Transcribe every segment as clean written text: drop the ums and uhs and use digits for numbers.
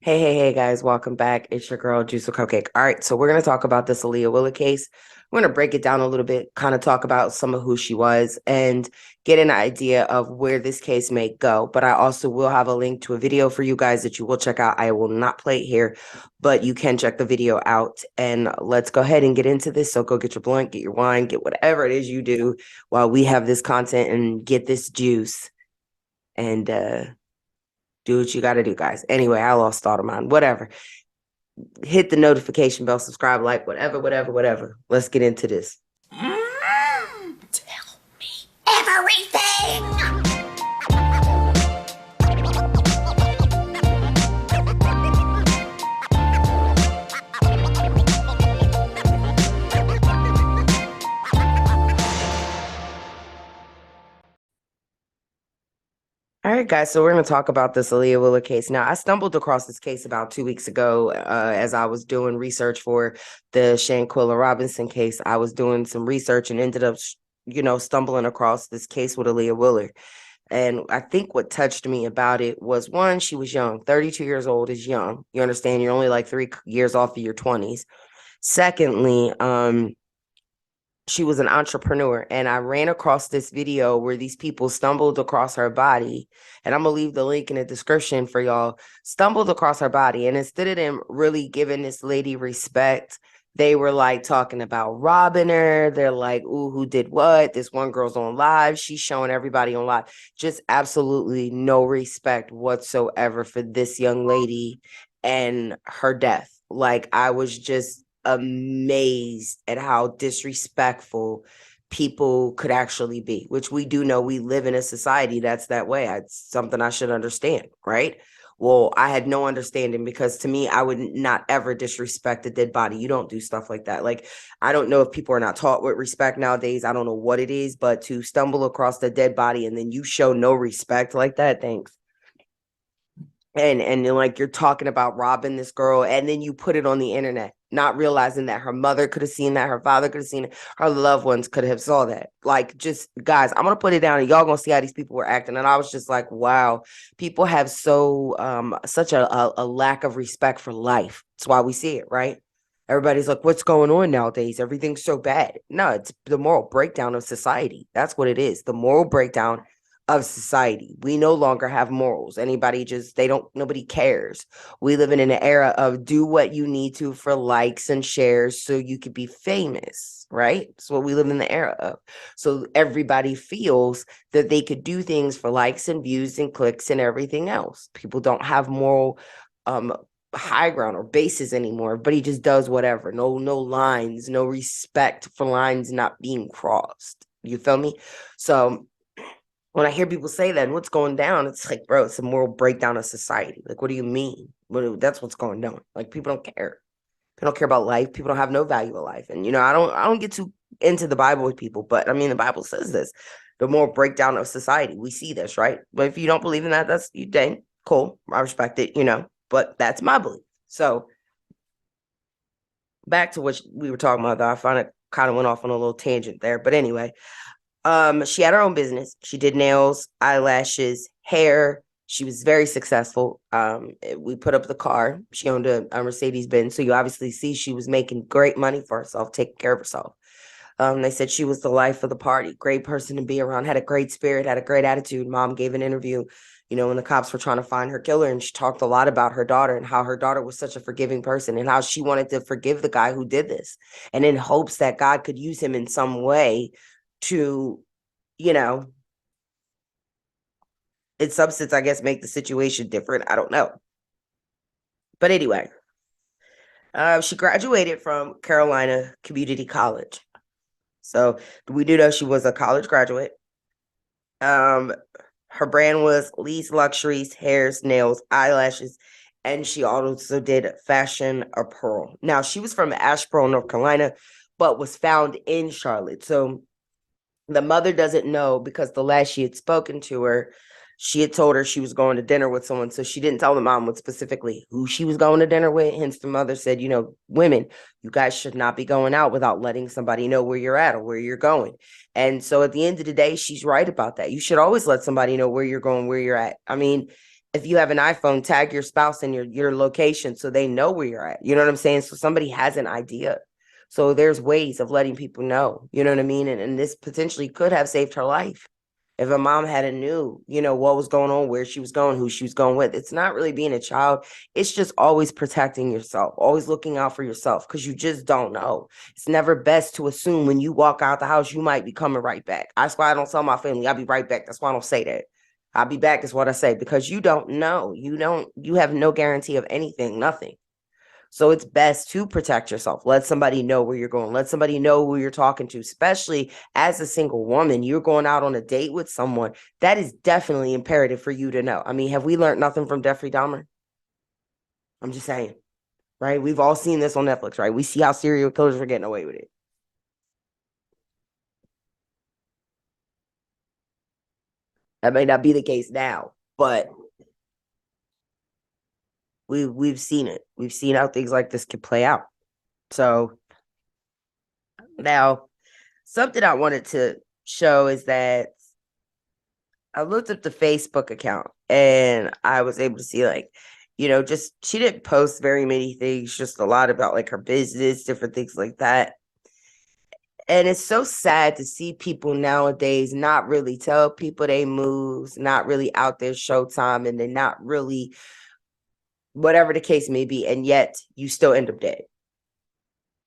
Hey, guys, welcome back. It's your girl, Juice of Cupcake. All right, so we're going to talk about this Aaliyah Willard case. We're going to break it down a little bit, kind of talk about some of who she was and get an idea of where this case may go. But I also will have a link to a video for you guys that you will check out. I will not play it here, but you can check the video out. And let's go ahead and get into this. So go get your blunt, get your wine, get whatever it is you do while we have this content and get this juice. And do what you got to do, guys. Anyway, I lost thought of mine. Whatever. Hit the notification bell, subscribe, like, whatever. Let's get into this. Tell me everything! All right, guys. So we're going to talk about this Aaliyah Willard case. Now, I stumbled across this case about 2 weeks ago as I was doing research for the Shanquilla Robinson case. I was doing some research and ended up, stumbling across this case with Aaliyah Willard. And I think what touched me about it was, one, she was young. 32 years old is young. You understand? You're only like 3 years off of your 20s. Secondly, she was an entrepreneur, and I ran across this video where these people stumbled across her body, and I'm gonna leave the link in the description for y'all. Stumbled across her body, and instead of them really giving this lady respect, they were like talking about robbing her. They're like, "Ooh, who did what? This one girl's on live. She's showing everybody on live." Just absolutely no respect whatsoever for this young lady and her death. Like, I was just amazed at how disrespectful people could actually be, which we do know we live in a society that's that way. It's something I should understand, right? Well, I had no understanding because to me, I would not ever disrespect a dead body. You don't do stuff like that. Like, I don't know if people are not taught with respect nowadays. I don't know what it is, but to stumble across the dead body and then you show no respect like that, thanks. And like you're talking about robbing this girl, and then you put it on the internet, not realizing that her mother could have seen that, her father could have seen it, her loved ones could have saw that. Like, just guys, I'm gonna put it down and y'all gonna see how these people were acting. And I was just like, wow, people have such a lack of respect for life. That's why we see it, right? Everybody's like, what's going on nowadays? Everything's so bad. No, it's the moral breakdown of society. That's what it is. The moral breakdown of society. We no longer have morals. Nobody cares. We live in an era of do what you need to for likes and shares so you could be famous, right? That's what we live in the era of. So everybody feels that they could do things for likes and views and clicks and everything else. People don't have moral high ground or bases anymore, but he just does whatever. No lines, no respect for lines not being crossed. You feel me? So when I hear people say that and what's going down, it's like, bro, it's a moral breakdown of society. Like, what do you mean? That's what's going down. Like, people don't care. People don't care about life. People don't have no value of life. And I don't get too into the Bible with people, but I mean, the Bible says this, the moral breakdown of society. We see this, right? But if you don't believe in that, that's you dang cool. I respect it, but that's my belief. So back to what we were talking about, though, I found it kind of went off on a little tangent there. But anyway, she had her own business. She did nails, eyelashes, hair. She was very successful. We put up the car. She owned a Mercedes Benz. So you obviously see she was making great money for herself, taking care of herself. They said she was the life of the party, great person to be around, had a great spirit, had a great attitude. Mom gave an interview, when the cops were trying to find her killer, and she talked a lot about her daughter and how her daughter was such a forgiving person and how she wanted to forgive the guy who did this, and in hopes that God could use him in some way to, in substance, I guess, make the situation different. I don't know. But anyway, she graduated from Carolina Community College. So we do know she was a college graduate. Her brand was Lee's Luxuries, hairs, nails, eyelashes, and she also did fashion apparel. Now, she was from Asheboro, North Carolina, but was found in Charlotte. So the mother doesn't know because the last she had spoken to her, she had told her she was going to dinner with someone. So she didn't tell the mom what specifically who she was going to dinner with. Hence, the mother said, women, you guys should not be going out without letting somebody know where you're at or where you're going. And so at the end of the day, she's right about that. You should always let somebody know where you're going, where you're at. I mean, If you have an iPhone, tag your spouse in your location so they know where you're at. You know what I'm saying? So somebody has an idea. So there's ways of letting people know, you know what I mean? And this potentially could have saved her life. If a mom had a knew, what was going on, where she was going, who she was going with. It's not really being a child. It's just always protecting yourself, always looking out for yourself, because you just don't know. It's never best to assume when you walk out the house, you might be coming right back. That's why I don't tell my family, I'll be right back. That's why I don't say that. I'll be back is what I say, because you don't know. You have no guarantee of anything, nothing. So it's best to protect yourself. Let somebody know where you're going. Let somebody know who you're talking to, especially as a single woman. You're going out on a date with someone. That is definitely imperative for you to know. I mean, have we learned nothing from Jeffrey Dahmer? I'm just saying, right? We've all seen this on Netflix, right? We see how serial killers are getting away with it. That may not be the case now, but we've seen it. We've seen how things like this can play out. So now, something I wanted to show is that I looked up the Facebook account and I was able to see, like, just she didn't post very many things, just a lot about like her business, different things like that. And it's so sad to see people nowadays not really tell people they moves, not really out there showtime, and they're not really whatever the case may be, and yet you still end up dead.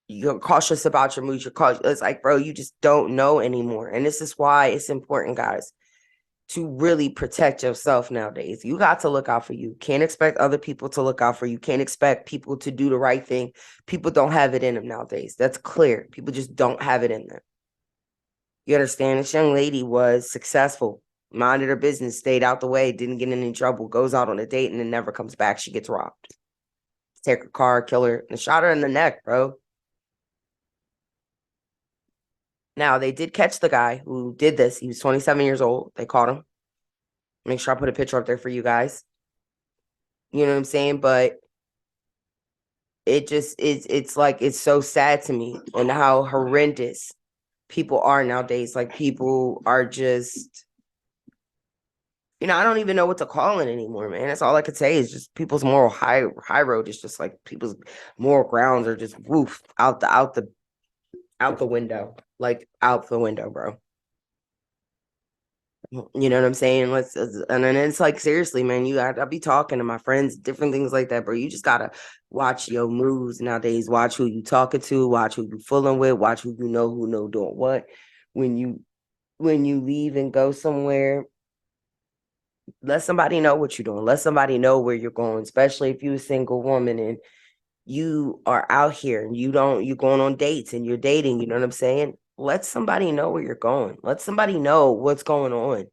You're cautious about your moves. You're cautious. It's like, bro, you just don't know anymore. And this is why it's important, guys, to really protect yourself nowadays. You got to look out for you. Can't expect other people to look out for you. Can't expect people to do the right thing. People don't have it in them nowadays. That's clear. People just don't have it in them. You understand? This young lady was successful, minded her business, stayed out the way, didn't get in any trouble, goes out on a date, and then never comes back. She gets robbed. Take her car, kill her, and shot her in the neck, bro. Now, they did catch the guy who did this. He was 27 years old. They caught him. Make sure I put a picture up there for you guys. You know what I'm saying? But it just it's like, it's so sad to me on how horrendous people are nowadays. Like, people are just, I don't even know what to call it anymore, man. That's all I could say is just people's moral high road is just like people's moral grounds are just woof out the window. Like, out the window, bro. You know what I'm saying? And then it's like, seriously, man, I'll be talking to my friends, different things like that, bro. You just gotta watch your moves nowadays. Watch who you talking to, watch who you fooling with, watch who know doing what. When you leave and go somewhere, let somebody know what you're doing. Let somebody know where you're going, especially if you're a single woman and you are out here and you're going on dates and you're dating, you know what I'm saying? Let somebody know where you're going. Let somebody know what's going on.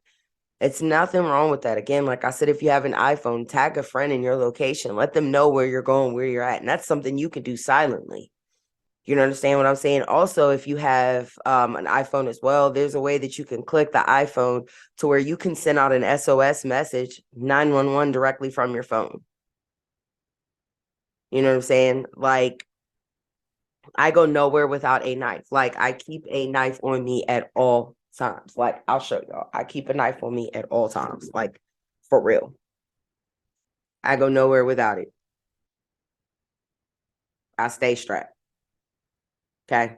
It's nothing wrong with that. Again, like I said, if you have an iPhone, tag a friend in your location. Let them know where you're going, where you're at. And that's something you can do silently. You understand what I'm saying? Also, if you have an iPhone as well, there's a way that you can click the iPhone to where you can send out an SOS message, 911, directly from your phone. You know what I'm saying? Like, I go nowhere without a knife. Like, I keep a knife on me at all times. Like, I'll show y'all. I keep a knife on me at all times. Like, for real. I go nowhere without it. I stay strapped. Okay.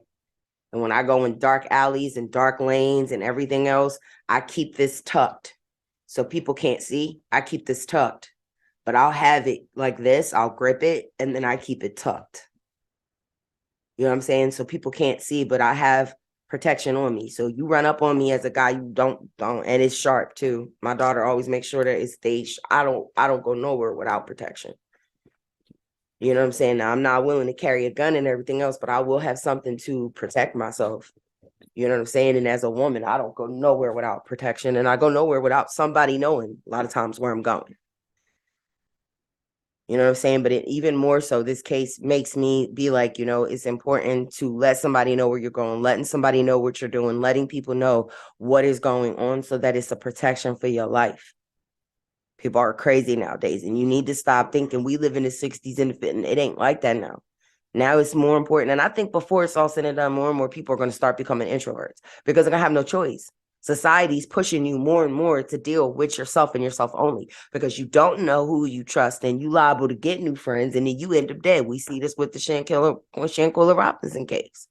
And when I go in dark alleys and dark lanes and everything else, I keep this tucked so people can't see. I keep this tucked, but I'll have it like this. I'll grip it and then I keep it tucked. You know what I'm saying? So people can't see, but I have protection on me. So you run up on me as a guy, you don't, and it's sharp too. My daughter always makes sure that it stays. I don't go nowhere without protection. You know what I'm saying? Now, I'm not willing to carry a gun and everything else, but I will have something to protect myself. You know what I'm saying? And as a woman, I don't go nowhere without protection, and I go nowhere without somebody knowing a lot of times where I'm going. You know what I'm saying? But even more so, this case makes me be like, it's important to let somebody know where you're going, letting somebody know what you're doing, letting people know what is going on so that it's a protection for your life. People are crazy nowadays, and you need to stop thinking we live in the 60s and it ain't like that now. Now it's more important. And I think before it's all said and done, more and more people are going to start becoming introverts because they're going to have no choice. Society's pushing you more and more to deal with yourself and yourself only because you don't know who you trust and you liable to get new friends and then you end up dead. We see this with the Shanquilla Robinson case.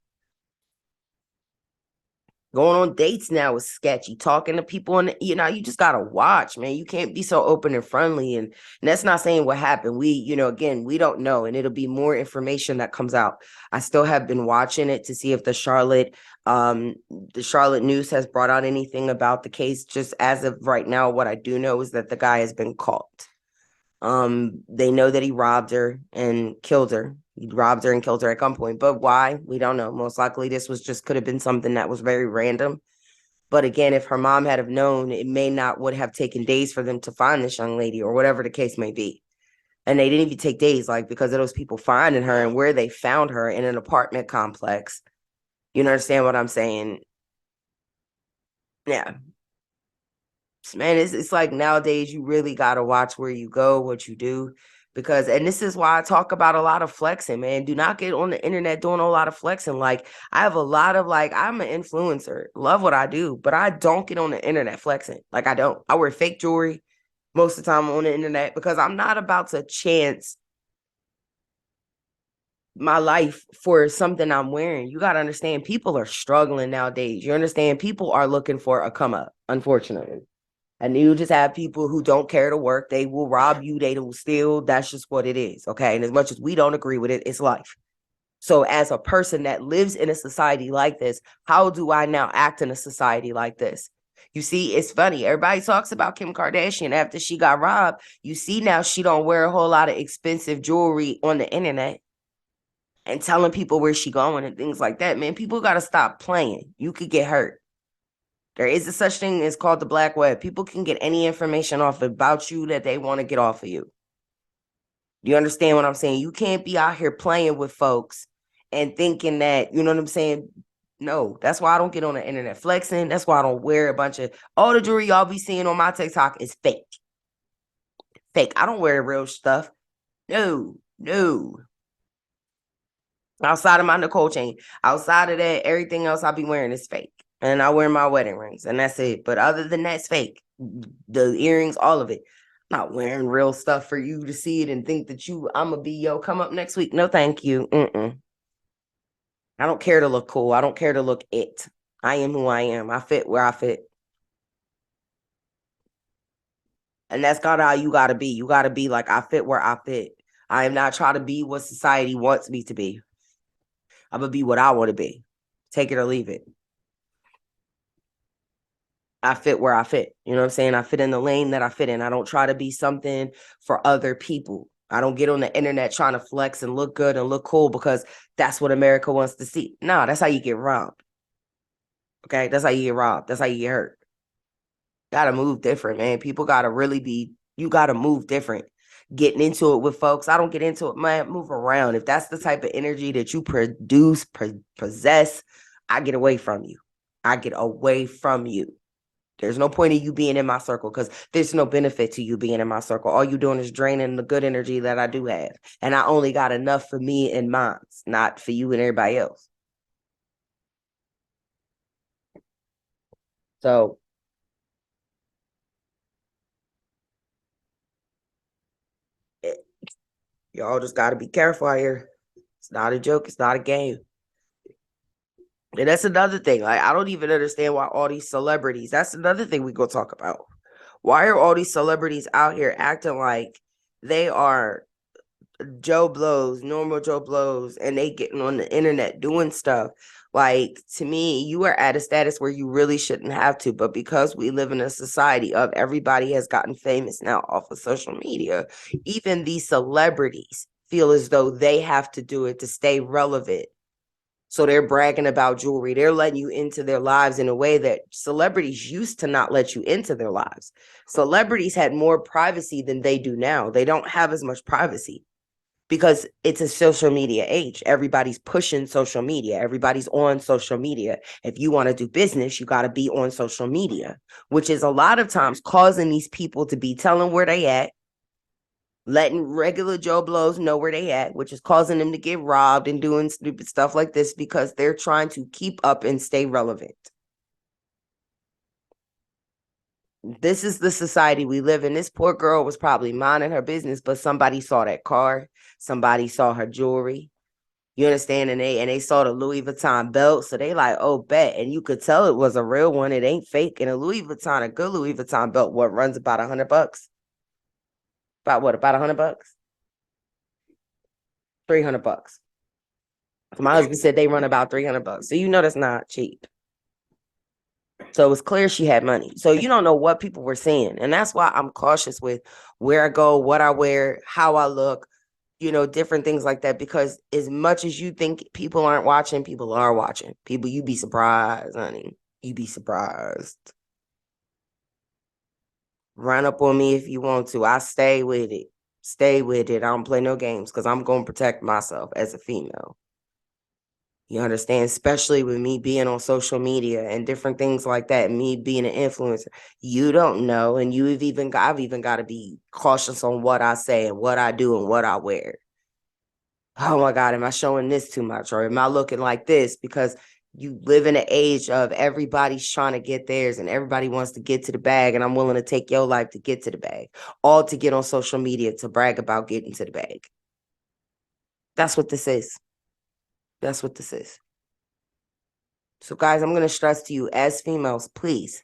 Going on dates now is sketchy. Talking to people, and you just gotta watch, man. You can't be so open and friendly. And that's not saying what happened. We, again, we don't know, and it'll be more information that comes out. I still have been watching it to see if the Charlotte News has brought out anything about the case. Just as of right now, what I do know is that the guy has been caught. They know that he robbed her and killed her. He robbed her and killed her at gunpoint. But why? We don't know. Most likely this could have been something that was very random. But again, if her mom had have known, it would have taken days for them to find this young lady or whatever the case may be. And they didn't even take days, because of those people finding her and where they found her in an apartment complex. You understand what I'm saying? Yeah. Man, it's like nowadays you really got to watch where you go, what you do, and this is why I talk about a lot of flexing, man. Do not get on the internet doing a lot of flexing. I have a lot of I'm an influencer, love what I do, but I don't get on the internet flexing. I don't. I wear fake jewelry most of the time on the internet because I'm not about to chance my life for something I'm wearing. You got to understand, people are struggling nowadays. You understand, people are looking for a come up, unfortunately. And you just have people who don't care to work. They will rob you. They will steal. That's just what it is. Okay. And as much as we don't agree with it, it's life. So as a person that lives in a society like this, how do I now act in a society like this? You see, it's funny. Everybody talks about Kim Kardashian after she got robbed. You see now she don't wear a whole lot of expensive jewelry on the internet and telling people where she going and things like that. Man, people got to stop playing. You could get hurt. There is a such thing as called the black web. People can get any information off about you that they want to get off of you. You understand what I'm saying? You can't be out here playing with folks and thinking that, you know what I'm saying? No, that's why I don't get on the internet flexing. That's why I don't wear a bunch of, all the jewelry y'all be seeing on my TikTok is fake. Fake. I don't wear real stuff. No. Outside of my Nicole chain, outside of that, everything else I be wearing is fake. And I wear my wedding rings, and that's it. But other than that, it's fake. The earrings, all of it. I'm not wearing real stuff for you to see it and think that I'm going to be, come up next week. No, thank you. I don't care to look cool. I don't care to look it. I am who I am. I fit where I fit. And that's how you got to be. You got to be like, I fit where I fit. I am not trying to be what society wants me to be. I'm going to be what I want to be. Take it or leave it. I fit where I fit. You know what I'm saying? I fit in the lane that I fit in. I don't try to be something for other people. I don't get on the internet trying to flex and look good and look cool because that's what America wants to see. No, that's how you get robbed. Okay? That's how you get robbed. That's how you get hurt. Gotta move different, man. People gotta you gotta move different. Getting into it with folks. I don't get into it, man. Move around. If that's the type of energy that you possess, I get away from you. I get away from you. There's no point in you being in my circle because there's no benefit to you being in my circle. All you're doing is draining the good energy that I do have. And I only got enough for me and mine, not for you and everybody else. So y'all just got to be careful out here. It's not a joke. It's not a game. And that's another thing. I don't even understand why all these celebrities, that's another thing we go talk about. Why are all these celebrities out here acting like they are Joe Blows, normal Joe Blows, and they getting on the internet doing stuff? To me, you are at a status where you really shouldn't have to, but because we live in a society of everybody has gotten famous now off of social media, even these celebrities feel as though they have to do it to stay relevant. So they're bragging about jewelry. They're letting you into their lives in a way that celebrities used to not let you into their lives. Celebrities had more privacy than they do now. They don't have as much privacy because it's a social media age. Everybody's pushing social media. Everybody's on social media. If you want to do business, you got to be on social media, which is a lot of times causing these people to be telling where they at, letting regular Joe Blows know where they at, which is causing them to get robbed and doing stupid stuff like this because they're trying to keep up and stay relevant. This is the society we live in. This poor girl was probably minding her business, but somebody saw that car. Somebody saw her jewelry. You understand? And they saw the Louis Vuitton belt. So they like, oh, bet. And you could tell it was a real one. It ain't fake. And a Louis Vuitton, a good Louis Vuitton belt, what runs about $100? About what? About $100? $300. My husband said they run about $300. So you know that's not cheap. So it was clear she had money. So you don't know what people were saying. And that's why I'm cautious with where I go, what I wear, how I look, different things like that. Because as much as you think people aren't watching, people are watching. People, you be surprised, honey. You be surprised. Run up on me if you want to. I stay with it. Stay with it. I don't play no games because I'm going to protect myself as a female. You understand? Especially with me being on social media and different things like that, me being an influencer. You don't know. And I've even got to be cautious on what I say and what I do and what I wear. Oh my God, am I showing this too much? Or am I looking like this? Because you live in an age of everybody's trying to get theirs and everybody wants to get to the bag. And I'm willing to take your life to get to the bag, all to get on social media to brag about getting to the bag. That's what this is. That's what this is. So, guys, I'm going to stress to you as females, please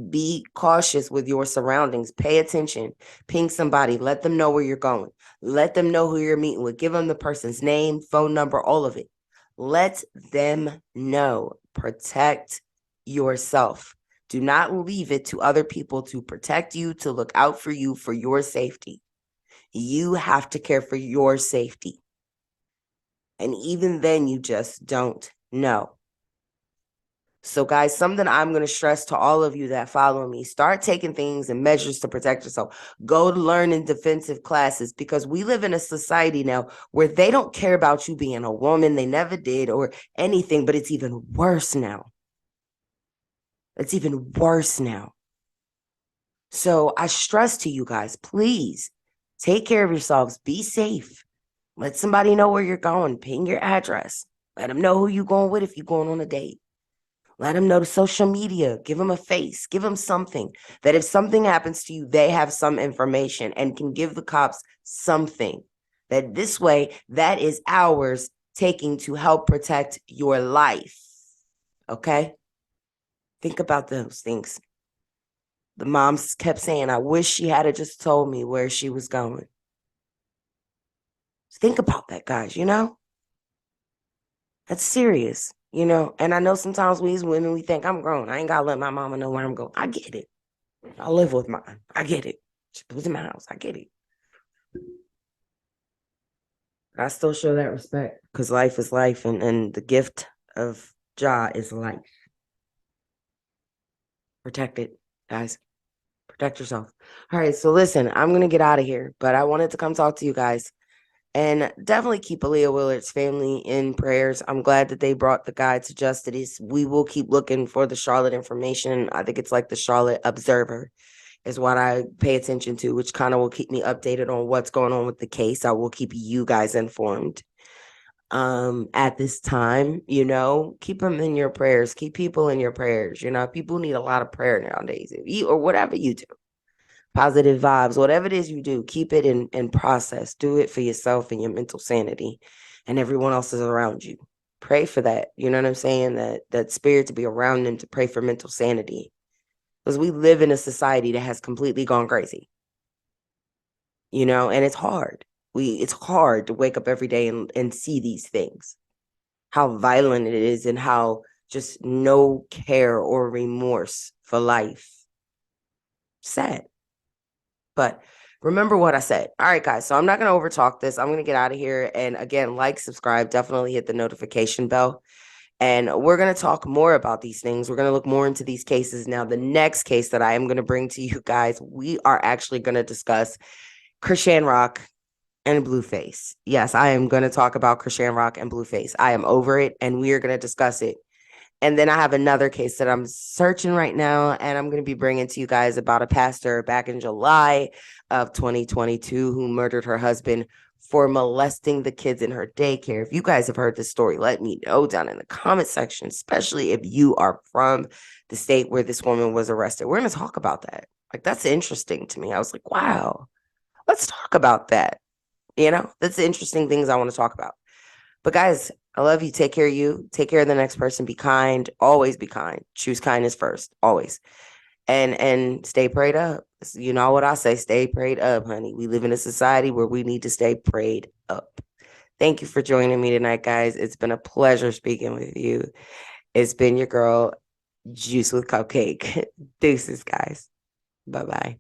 be cautious with your surroundings. Pay attention. Ping somebody. Let them know where you're going. Let them know who you're meeting with. Give them the person's name, phone number, all of it. Let them know. Protect yourself. Do not leave it to other people to protect you, to look out for you, for your safety. You have to care for your safety. And even then, you just don't know. So, guys, something I'm going to stress to all of you that follow me, start taking things and measures to protect yourself. Go to learn in defensive classes because we live in a society now where they don't care about you being a woman. They never did or anything, but it's even worse now. It's even worse now. So I stress to you guys, please take care of yourselves. Be safe. Let somebody know where you're going. Ping your address. Let them know who you're going with if you're going on a date. Let them know the social media. Give them a face. Give them something that if something happens to you, they have some information and can give the cops something. That this way, that is ours taking to help protect your life. Okay? Think about those things. The moms kept saying, I wish she had just told me where she was going. Think about that, guys, That's serious. And I know sometimes we as women, we think I'm grown. I ain't got to let my mama know where I'm going. I get it. I live with mine. I get it. She lives in my house. I get it. I still show that respect because life is life and the gift of Jah is life. Protect it, guys. Protect yourself. All right. So listen, I'm going to get out of here, but I wanted to come talk to you guys. And definitely keep Ahylea Willard's family in prayers. I'm glad that they brought the guy to justice. We will keep looking for the Charlotte information. I think it's like the Charlotte Observer is what I pay attention to, which kind of will keep me updated on what's going on with the case. I will keep you guys informed. At this time, keep them in your prayers. Keep people in your prayers. People need a lot of prayer nowadays, or whatever you do. Positive vibes, whatever it is you do, keep it in process. Do it for yourself and your mental sanity and everyone else is around you. Pray for that. You know what I'm saying? That spirit to be around them, to pray for mental sanity. Because we live in a society that has completely gone crazy. And it's hard. It's hard to wake up every day and see these things. How violent it is and how just no care or remorse for life. Sad. But remember what I said. All right, guys. So I'm not going to overtalk this. I'm going to get out of here. And again, subscribe, definitely hit the notification bell. And we're going to talk more about these things. We're going to look more into these cases. Now, the next case that I am going to bring to you guys, we are actually going to discuss Chrisean Rock and Blueface. Yes, I am going to talk about Chrisean Rock and Blueface. I am over it, and we are going to discuss it. And then I have another case that I'm searching right now, and I'm going to be bringing to you guys about a pastor back in July of 2022 who murdered her husband for molesting the kids in her daycare. If you guys have heard this story, let me know down in the comment section, especially if you are from the state where this woman was arrested. We're going to talk about that. Like, that's interesting to me. I was like, wow, let's talk about that. That's the interesting things I want to talk about. But guys, I love you. Take care of you. Take care of the next person. Be kind. Always be kind. Choose kindness first. Always. And stay prayed up. You know what I say? Stay prayed up, honey. We live in a society where we need to stay prayed up. Thank you for joining me tonight, guys. It's been a pleasure speaking with you. It's been your girl, Juice with Cupcake. Deuces, guys. Bye-bye.